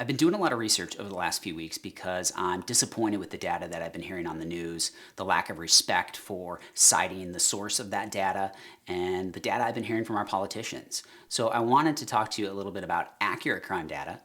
I've been doing a lot of research over the last few weeks because I'm disappointed with the data that I've been hearing on the news, the lack of respect for citing the source of that data, and the data I've been hearing from our politicians. So I wanted to talk to you a little bit about accurate crime data,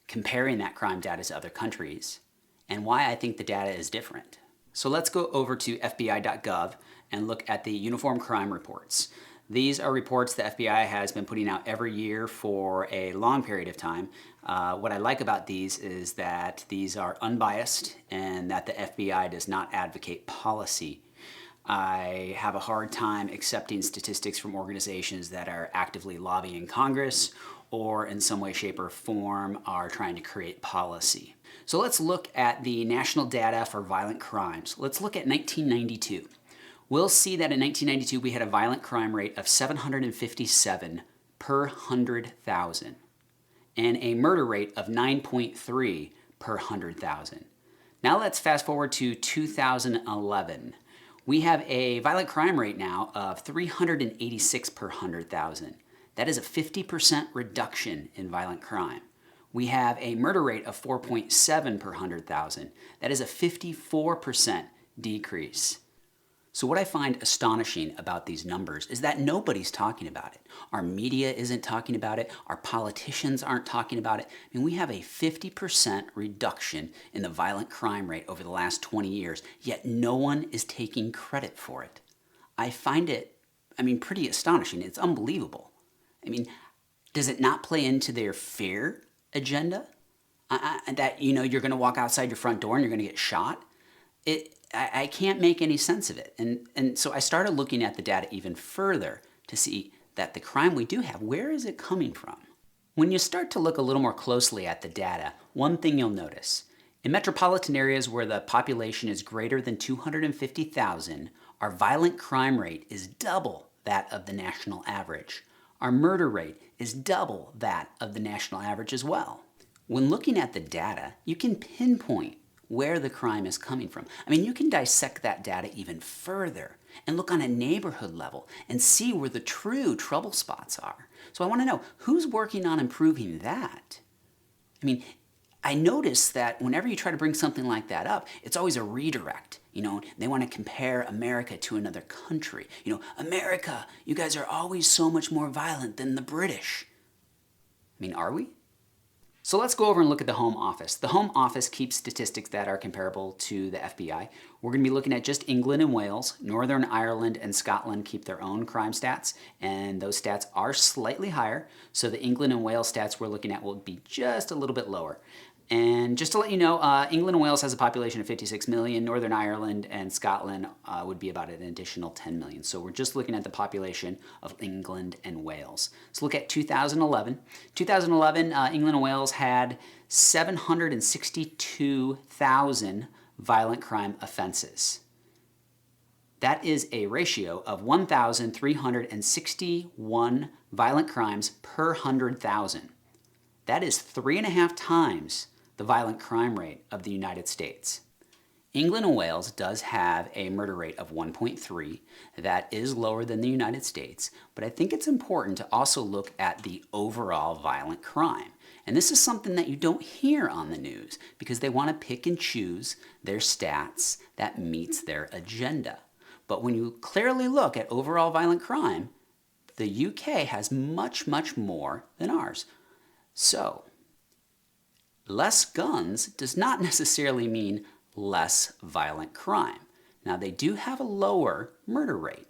comparing that crime data to other countries, and why I think the data is different. So let's go over to FBI.gov and look at the Uniform Crime Reports. These are reports the FBI has been putting out every year for a long period of time. What I like about these is that these are unbiased and that the FBI does not advocate policy. I have a hard time accepting statistics from organizations that are actively lobbying Congress or in some way, shape, or form are trying to create policy. So let's look at the national data for violent crimes. Let's look at 1992. We'll see that in 1992 we had a violent crime rate of 757 per 100,000 and a murder rate of 9.3 per 100,000. Now let's fast forward to 2011. We have a violent crime rate now of 386 per 100,000. That is a 50% reduction in violent crime. We have a murder rate of 4.7 per 100,000. That is a 54% decrease. So what I find astonishing about these numbers is that nobody's talking about it. Our media isn't talking about it. Our politicians aren't talking about it. I mean, we have a 50% reduction in the violent crime rate over the last 20 years, yet no one is taking credit for it. I find it, pretty astonishing. It's unbelievable. Does it not play into their fear agenda? That, you're going to walk outside your front door and you're going to get shot? I can't make any sense of it. And so I started looking at the data even further to see that the crime we do have, where is it coming from? When you start to look a little more closely at the data, one thing you'll notice. In metropolitan areas where the population is greater than 250,000, our violent crime rate is double that of the national average. Our murder rate is double that of the national average as well. When looking at the data, you can pinpoint where the crime is coming from. You can dissect that data even further and look on a neighborhood level and see where the true trouble spots are. So I want to know, who's working on improving that? I notice that whenever you try to bring something like that up, it's always a redirect. They want to compare America to another country. America, you guys are always so much more violent than the British. Are we? So let's go over and look at the Home Office. The Home Office keeps statistics that are comparable to the FBI. We're going to be looking at just England and Wales. Northern Ireland and Scotland keep their own crime stats, and those stats are slightly higher. So the England and Wales stats we're looking at will be just a little bit lower. And just to let you know, England and Wales has a population of 56 million. Northern Ireland and Scotland would be about an additional 10 million. So we're just looking at the population of England and Wales. Let's look at 2011. 2011, England and Wales had 762,000 violent crime offenses. That is a ratio of 1,361 violent crimes per 100,000. That is 3.5 times the violent crime rate of the United States. England and Wales does have a murder rate of 1.3. That is lower than the United States, but I think it's important to also look at the overall violent crime. And this is something that you don't hear on the news because they want to pick and choose their stats that meets their agenda. But when you clearly look at overall violent crime, the UK has much, much more than ours. So, less guns does not necessarily mean less violent crime. Now, they do have a lower murder rate,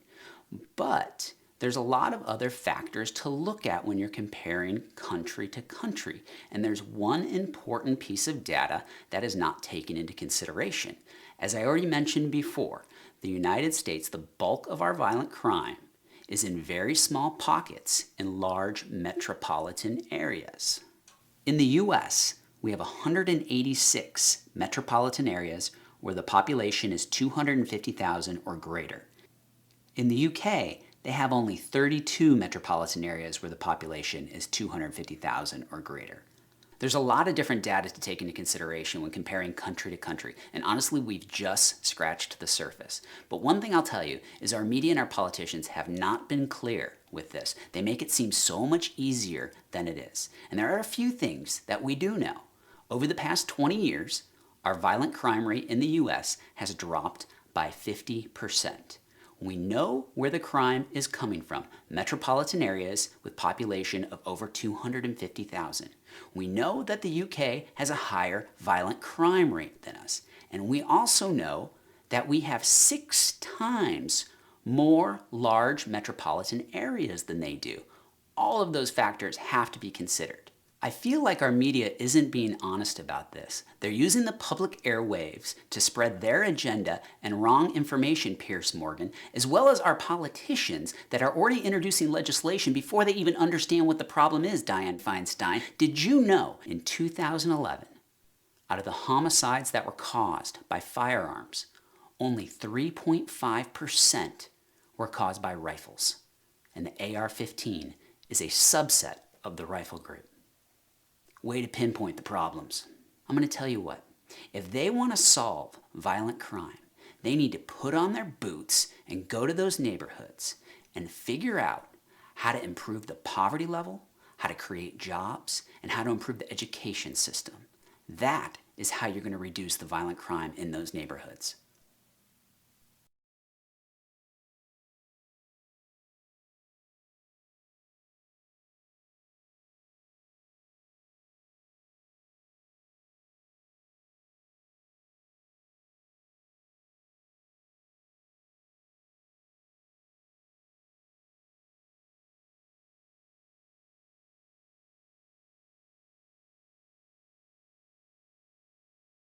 but there's a lot of other factors to look at when you're comparing country to country. And there's one important piece of data that is not taken into consideration. As I already mentioned before, the United States, the bulk of our violent crime is in very small pockets in large metropolitan areas. In the US, we have 186 metropolitan areas where the population is 250,000 or greater. In the UK, they have only 32 metropolitan areas where the population is 250,000 or greater. There's a lot of different data to take into consideration when comparing country to country, and honestly, we've just scratched the surface. But one thing I'll tell you is our media and our politicians have not been clear with this. They make it seem so much easier than it is. And there are a few things that we do know. Over the past 20 years, our violent crime rate in the U.S. has dropped by 50%. We know where the crime is coming from, metropolitan areas with population of over 250,000. We know that the UK has a higher violent crime rate than us. And we also know that we have 6 times more large metropolitan areas than they do. All of those factors have to be considered. I feel like our media isn't being honest about this. They're using the public airwaves to spread their agenda and wrong information, Piers Morgan, as well as our politicians that are already introducing legislation before they even understand what the problem is, Dianne Feinstein. Did you know in 2011, out of the homicides that were caused by firearms, only 3.5% were caused by rifles, and the AR-15 is a subset of the rifle group. Way to pinpoint the problems. I'm going to tell you what, if they want to solve violent crime, they need to put on their boots and go to those neighborhoods and figure out how to improve the poverty level, how to create jobs, and how to improve the education system. That is how you're going to reduce the violent crime in those neighborhoods.